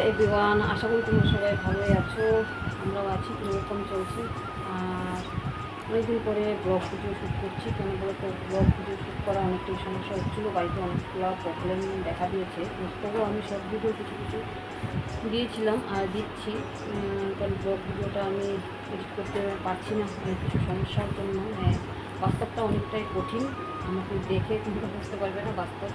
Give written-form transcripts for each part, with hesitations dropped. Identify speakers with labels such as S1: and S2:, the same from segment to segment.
S1: Everyone, আশা করি তোমরা সবাই ভালোই আছো। আমরাও আছি, এরকম চলছে। আর অনেকদিন পরে ব্লগ ভিডিও শ্যুট করছি। কেন বলতো, ব্লগ ভিডিও শ্যুট করা অনেকটাই সমস্যা হচ্ছিলো, বাড়িতে অনেকগুলো প্রবলেম দেখা দিয়েছে। তবুও আমি সব ভিডিও কিছু কিছু দিয়েছিলাম আর দিচ্ছি, কারণ ব্লগ ভিডিওটা আমি এডিট করতে পারছি না অনেক কিছু সমস্যার জন্য। বাস্তবটা অনেকটাই কঠিন, আমাকে দেখে তোমরা বুঝতে পারবে না বাস্তব।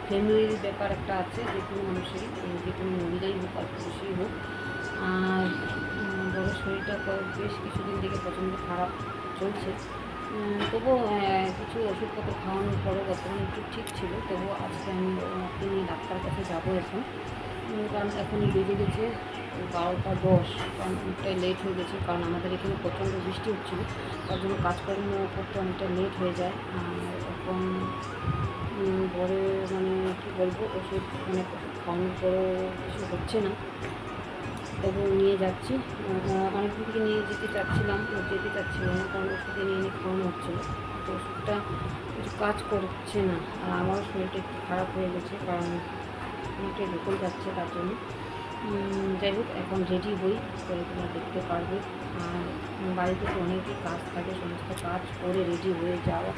S1: ফ্যামিলির ব্যাপার একটা আছে, যে কোনো মানুষেরই, যে কোনো মহিলাই হোক আর পুরুষই হোক। আর বড় শরীরটা বেশ কিছুদিন থেকে প্রচণ্ড খারাপ চলছে। তবুও কিছু ওষুধপত্র খাওয়ানোর পরও বর্তমানে একটু ঠিক ছিল। তবুও আজকে আমি ওকে নিয়ে ডাক্তার কাছে যাবো এখন, কারণ এখনই বেজে গেছে 12টা 10। কারণ অনেকটাই লেট হয়ে গেছে, কারণ আমাদের এখানে প্রচণ্ড বৃষ্টি হচ্ছিলো, তার জন্য কাজকর্ম করতে অনেকটা লেট হয়ে যায়। আর এখন পরে মানে কী বলবো, ওষুধ খাওয়ানোর পরও কিছু হচ্ছে না। তবু নিয়ে যাচ্ছি, অনেকদিন থেকে নিয়ে যেতে চাচ্ছিলাম না, কারণ ওষুধে নিয়ে খাওয়ানো হচ্ছিলো, তো ওষুধটা কিছু কাজ করছে না। আর আমারও শরীরটা একটু খারাপ হয়ে গেছে, কারণ অনেকটাই ধকল যাচ্ছে, তার জন্য। যাই হোক, এখন রেডি হই, পরে তোমরা দেখতে পারবে। আর বাড়িতে তো অনেকই কাজ থাকে, সমস্ত কাজ করে রেডি হয়ে যাওয়া,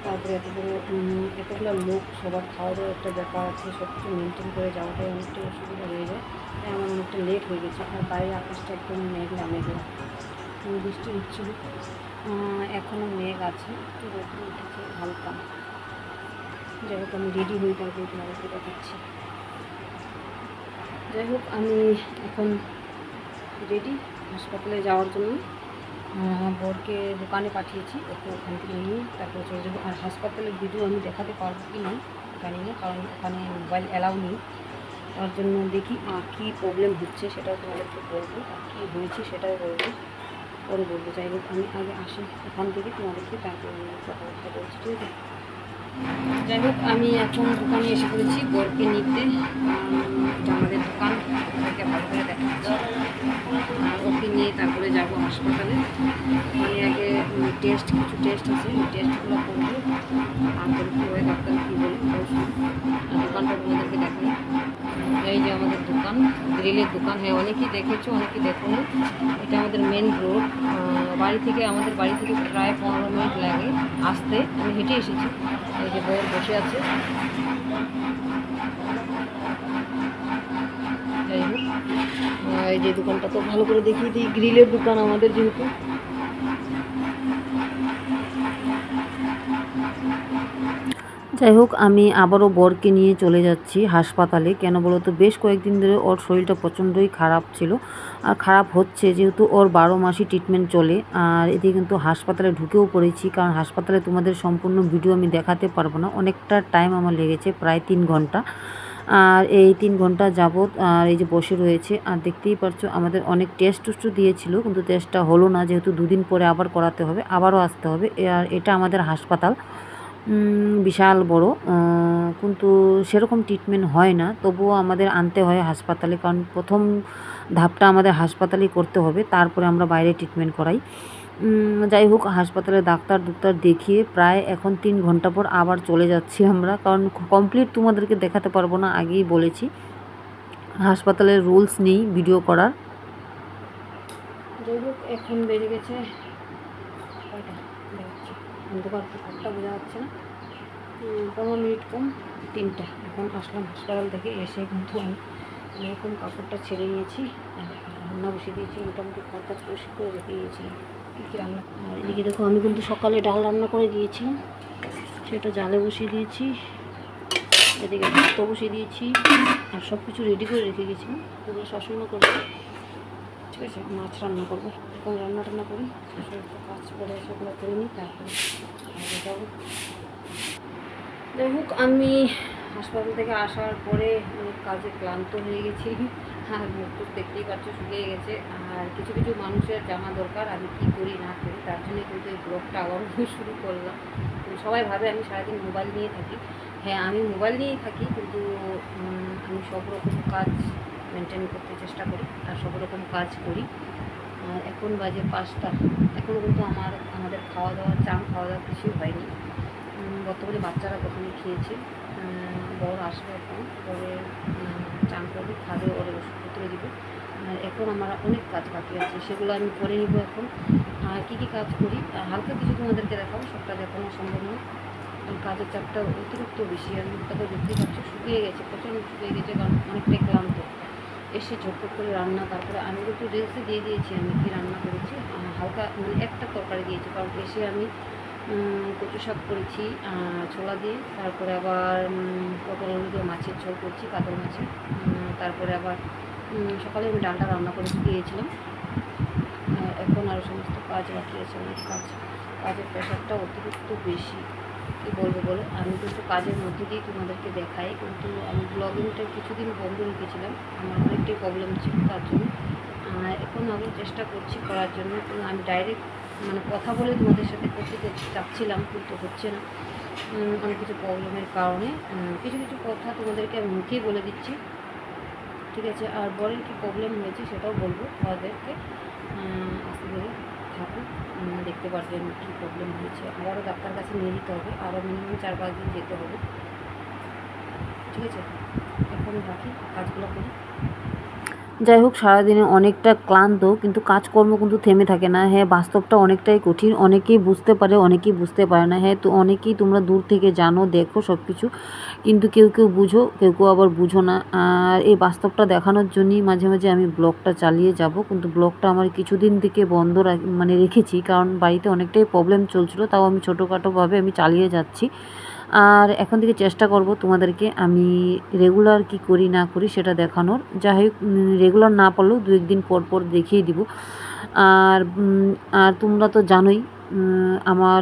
S1: তারপরে এতগুলো লোক, সবার খাওয়া দাওয়ার একটা ব্যাপার আছে, সব কিছু মেনটেন করে যাওয়াটাই অনেকটা অসুবিধা হয়ে যায়। তাই আমার অনেকটা লেট হয়ে গেছে। আর বাইরে আকাশটা একদম মেঘলা, বৃষ্টি হচ্ছিল, এখনও মেঘ আছে, একটু রোদ্র উঠেছে হালকা। যাই হোক, আমি রেডি হই, তারপরে তোমাদেরকে দেখাচ্ছি। যাই হোক, আমি এখন রেডি হাসপাতালে যাওয়ার জন্য। বরকে দোকানে পাঠিয়েছি, ওকে ওখান থেকে নিয়ে তারপরে চলে যাবো। আর হাসপাতালের ভিডিও আমি দেখাতে পারবো কি না জানি না, কারণ ওখানে মোবাইল অ্যালাউ নেই। তার জন্য দেখি কী প্রবলেম হচ্ছে সেটাও তোমাদেরকে বলবো, আর কী হয়েছে সেটাও বলবো, পরে বলবো। যাই হোক, আমি আগে আসি ওখান থেকে, তোমাদেরকে তারপরে কথাবার্তা বলছি, ঠিক আছে? যাই হোক, আমি এখন দোকানে এসে পড়েছি বরকে নিতে। এটা আমাদের দোকান, ওকে ভালো করে দেখাচ্ছি। আর ওকে নিয়ে তারপরে যাব হাসপাতালে। ওখানে আগে কিছু টেস্ট আছে, ওই টেস্টগুলো করবো, তারপরে কী হয়, ডাক্তার কী বলে দোকানটা তোমাদেরকে দেখাই। এই যে আমাদের দোকান, গ্রিলের দোকান। হ্যাঁ, অনেকেই দেখেছো, অনেকেই দেখো না। এটা আমাদের মেন রোড। আমাদের বাড়ি থেকে প্রায় 15 মিনিট লাগে আসতে। আমি হেঁটে এসেছি। এই যে বর বসে আছে। যাই হোক, এই যে দোকানটা তো ভালো করে দেখিয়ে দিই, গ্রিলের দোকান আমাদের যেহেতু। যাই হোক, আমি আবারও বরকে নিয়ে চলে যাচ্ছি হাসপাতালে। কেন বলো তো, বেশ কয়েকদিন ধরে ওর শরীরটা প্রচণ্ডই খারাপ ছিল, আর খারাপ হচ্ছে, যেহেতু ওর 12 মাসই ট্রিটমেন্ট চলে। আর এদিকে কিন্তু হাসপাতালে ঢুকেও পড়েছি, কারণ হাসপাতালে তোমাদের সম্পূর্ণ ভিডিও আমি দেখাতে পারবো না, অনেকটা টাইম আমার লেগেছে, প্রায় 3 ঘন্টা। আর এই 3 ঘন্টা যাবৎ আর এই যে বসে রয়েছে। আর দেখতেই পারছো, আমাদের অনেক টেস্ট দিয়েছিল, কিন্তু টেস্টটা হলো না, যেহেতু 2 দিন পরে আবার করাতে হবে, আবারও আসতে হবে। আর এটা আমাদের হাসপাতাল বিশাল বড়, কিন্তু সেরকম ট্রিটমেন্ট হয় না, তবুও আমাদের আনতে হয় হাসপাতালে, কারণ প্রথম ধাপটা আমাদের হাসপাতালেই করতে হবে, তারপরে আমরা বাইরে ট্রিটমেন্ট করাই। যাই হোক, হাসপাতালে ডাক্তার দেখিয়ে প্রায় এখন 3 ঘন্টা পর আবার চলে যাচ্ছি আমরা, কারণ কমপ্লিট তোমাদেরকে দেখাতে পারবো না, আগেই বলেছি হাসপাতালের রুলস নেই ভিডিও করার। যাই হোক, এখন বেড়ে গেছে অন্ধকার, একটা বোঝা যাচ্ছে না, 15 মিনিট কম 3টা। এখন আসলাম হাসপাতাল থেকে, এসে কিন্তু আমি এরকম কাপড়টা ছেড়ে নিয়েছি, রান্না বসিয়ে দিয়েছি, মোটামুটি ঘরটা পরিষ্কার করে রেখে দিয়েছিলাম। কী রান্না, আর এদিকে দেখো, আমি কিন্তু সকালে ডাল রান্না করে দিয়েছিলাম, সেটা জালে বসিয়ে দিয়েছি। এদিকে ভাত বসিয়ে দিয়েছি, আর সব কিছু রেডি করে রেখে গেছিলাম, ওগুলো শাশুড়ি করবো, ঠিক আছে? মাছ রান্না করবো, এখন রান্না করি, শাশুড়ি তো কাজ করে সেগুলো করে নিই, তারপরে যাবো। যাই হোক, আমি হাসপাতাল থেকে আসার পরে অনেক কাজে ক্লান্ত হয়ে গেছি, আর মুখ টুক দেখতেই পাচ্ছ শুকিয়ে গেছে। আর কিছু কিছু মানুষের জানা দরকার, আমি কী করি না করি, তার জন্য কিন্তু এই ব্লগটা আবারও শুরু করলাম। সবাই ভাবে আমি সারাদিন মোবাইল নিয়ে থাকি। হ্যাঁ, আমি মোবাইল নিয়েই থাকি, কিন্তু আমি সব রকম কাজ মেনটেন করতে চেষ্টা করি, আর সব রকম কাজ করি। আর এখন বাজে 5টা, এখনও কিন্তু আমাদের খাওয়া দাওয়া কিছুই হয়নি। বর্তমানে বাচ্চারা প্রথমে খেয়েছে, বড় আসবে এখন, পরে চান খাবে, ওর ওষুধপত্র দিব। আর এখন আমার অনেক কাজ বাকি আছে, সেগুলো আমি করে নিব এখন। আর কী কী কাজ করি হালকা কিছু তোমাদেরকে দেখাবো, সবটা দেখানো সম্ভব নয়, কারণ কাজের চাপটা অতিরিক্ত বেশি। আর মুখটাকে দেখতেই পাচ্ছ শুকিয়ে গেছে, প্রচণ্ড শুকিয়ে গেছে, কারণ অনেকটাই ক্লান্ত। এসে ঝটপট করে রান্না, তারপরে আমি একটু রেসে দিয়ে দিয়েছি আমি কী রান্না করেছি। হালকা মানে একটা তরকারি দিয়েছি, কারণ এসে আমি কচু শাক করেছি ছোলা দিয়ে, তারপরে আবার পটল আলু দিয়ে মাছের ঝোল করছি, কাতল মাছের। তারপরে আবার সকালে আমি ডালটা রান্না করে দিয়েছিলাম। এখন আরও সমস্ত কাজ বাকি আছে, অনেক কাজের প্রেশারটা অতিরিক্ত বেশি, কী বলবো বলো। আমি কিন্তু কাজের মধ্যে দিয়েই তোমাদেরকে দেখাই, কিন্তু আমি ব্লগিংটা কিছুদিন বন্ধ রেখেছিলাম, আমার অনেকটাই প্রবলেম ছিল তার জন্য। এখন আবার চেষ্টা করছি করার জন্য, কিন্তু আমি ডাইরেক্ট মানে কথা বলে তোমাদের সাথে করতে চাচ্ছিলাম, কিন্তু হচ্ছে না অনেক কিছু প্রবলেমের কারণে। কিছু কিছু কথা তোমাদেরকে আমি মুখেই বলে দিচ্ছি, ঠিক আছে। আর বরের কী প্রবলেম হয়েছে সেটাও বলবো তোমাদেরকে, আস্তে ধীরে থাকুক, দেখতে পারবেন কী প্রবলেম হয়েছে। আবারও ডাক্তার কাছে নিয়ে যেতে হবে, আরও মিনিমাম 4-5 দিন যেতে হবে, ঠিক আছে। এখন রাখি, কাজগুলো করি। যাই হোক, সারাদিনে অনেকটা ক্লান্ত, কিন্তু কাজকর্ম কিন্তু থেমে থাকে না। হ্যাঁ, বাস্তবটা অনেকটাই কঠিন, অনেকেই বুঝতে পারে, অনেকেই বুঝতে পারে না। হ্যাঁ, তো অনেকেই তোমরা দূর থেকে জানো, দেখো সব কিছু, কিন্তু কেউ কেউ বুঝো, কেউ কেউ আবার বুঝো না। আর এই বাস্তবটা দেখানোর জন্যই মাঝে মাঝে আমি ব্লগটা চালিয়ে যাব, কিন্তু ব্লগটা আমার কিছুদিন থেকে বন্ধ মানে রেখেছি, কারণ বাড়িতে অনেকটাই প্রবলেম চলছিল, তাও আমি ছোটোখাটোভাবে আমি চালিয়ে যাচ্ছি। আর এখন থেকে চেষ্টা করব তোমাদেরকে আমি রেগুলার কি করি না করি সেটা দেখানোর। যাই হোক, রেগুলার না পারলেও 2-1 দিন পর পর দেখিয়ে দিব। আর আর তোমরা তো জানোই আমার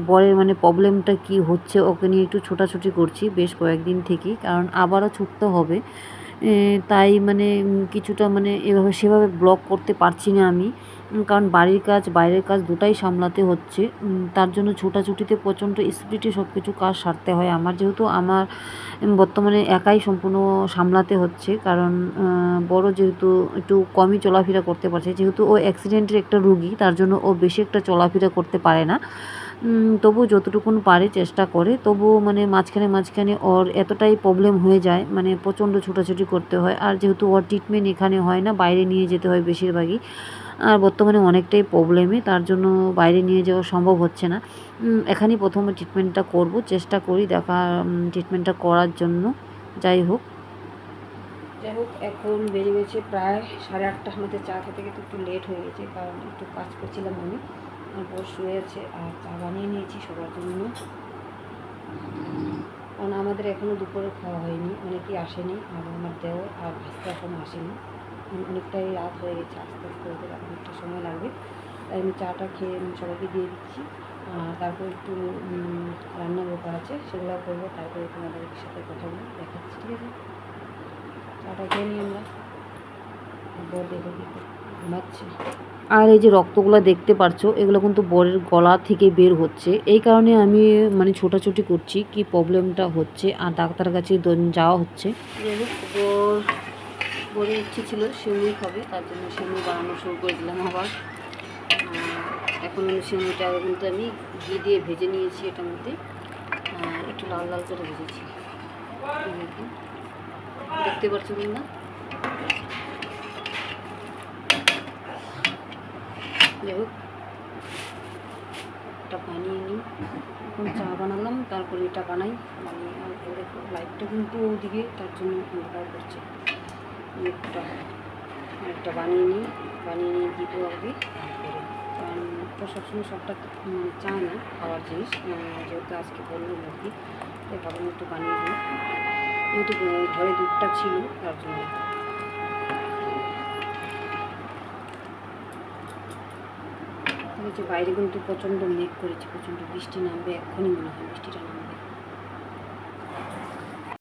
S1: বরের মানে প্রবলেমটা কি হচ্ছে, ওকে নিয়ে একটু ছোটাছুটি করছি বেশ কয়েকদিন থেকেই, কারণ আবারও ছুটতে হবে। তাই মানে কিছুটা মানে এভাবে সেভাবে ব্লগ করতে পারছি না আমি, কারণ বাড়ির কাজ বাইরের কাজ দুটাই সামলাতে হচ্ছে। তার জন্য ছোটাছুটিতে প্রচণ্ড স্পিডে সব কিছু কাজ সারতে হয় আমার, যেহেতু আমার বর্তমানে একাই সম্পূর্ণ সামলাতে হচ্ছে, কারণ বড় যেহেতু একটু কমই চলাফেরা করতে পারছে, যেহেতু ও অ্যাক্সিডেন্টের একটা রুগী, তার জন্য ও বেশি একটা চলাফেরা করতে পারে না। তবু যতটুকুন পারে চেষ্টা করে, তবুও মানে মাঝখানে ওর এতটাই প্রবলেম হয়ে যায়, মানে প্রচণ্ড ছোটাছুটি করতে হয়। আর যেহেতু ওর ট্রিটমেন্ট এখানে হয় না, বাইরে নিয়ে যেতে হয় বেশিরভাগই। আর বর্তমানে অনেকটাই প্রবলেমে, তার জন্য বাইরে নিয়ে যাওয়া সম্ভব হচ্ছে না। এখানেই প্রথমে ট্রিটমেন্টটা করব, চেষ্টা করি ট্রিটমেন্টটা করার জন্য। যাই হোক, এখন বেরিয়ে গেছে প্রায় 8:30। আমাদের চা খেতে খেতে একটু লেট হয়ে গেছে, কারণ একটু কাজ করছিলাম আমি। আমার বর শুয়ে আছে, আর চা বানিয়ে নিয়েছি সবার জন্য, কারণ আমাদের এখনও দুপুরে খাওয়া হয়নি, অনেকেই আসেনি, আর আমার দেওর আর ভাস্তা এখনও আসেনি। অনেকটাই রাত হয়ে গেছে, আস্তে আস্তে ওদের অনেকটা সময় লাগবে, তাই আমি চাটা খেয়ে সবাইকে দিয়ে দিচ্ছি। তারপর একটু রান্নার ব্যাপার আছে, সেগুলো করবো, তারপরে তোমাদের সাথে কথা বলে দেখাচ্ছি, ঠিক আছে। চাটা খেয়ে নিই আমরা, বর দেখে ঘুমাচ্ছে। আর এই যে রক্তগুলো দেখতে পারছো, এগুলো কিন্তু বরের গলা থেকে বের হচ্ছে, এই কারণে আমি মানে ছোটাছুটি করছি কি প্রবলেমটা হচ্ছে, আর ডাক্তারের কাছে যাওয়া হচ্ছে। বরের ইচ্ছে ছিল সিমুই খাবে, তার জন্য সিমুই বানানো শুরু করে দিলাম আবার। এখন সিমুইটা কিন্তু আমি ঘি দিয়ে ভেজে নিয়েছি, এটার মধ্যে একটু লাল লাল করে ভেজেছি, দেখতে পাচ্ছি না। যাই হোক, এটা বানিয়ে নিই, এখন চা বানালাম, তারপরে এটা বানাই, বানিয়ে দেখো লাইটটা কিন্তু ওদিকে, তার জন্য অন্ধকার করছে। একটা বানিয়ে নিয়ে দিব আগে, তারপরে কারণ তো সবসময় সবটা চায় না খাওয়ার জিনিস, যেহেতু আজকে বললো মুরগি, তাই ভাবলাম একটু বানিয়ে দিই, যেহেতু ঘরে দুধটা ছিল তার জন্য। বাইরে কিন্তু প্রচণ্ড মেঘ করেছে, প্রচণ্ড বৃষ্টি নামবে, এক্ষুনি মনে হয় বৃষ্টিটা নামবে।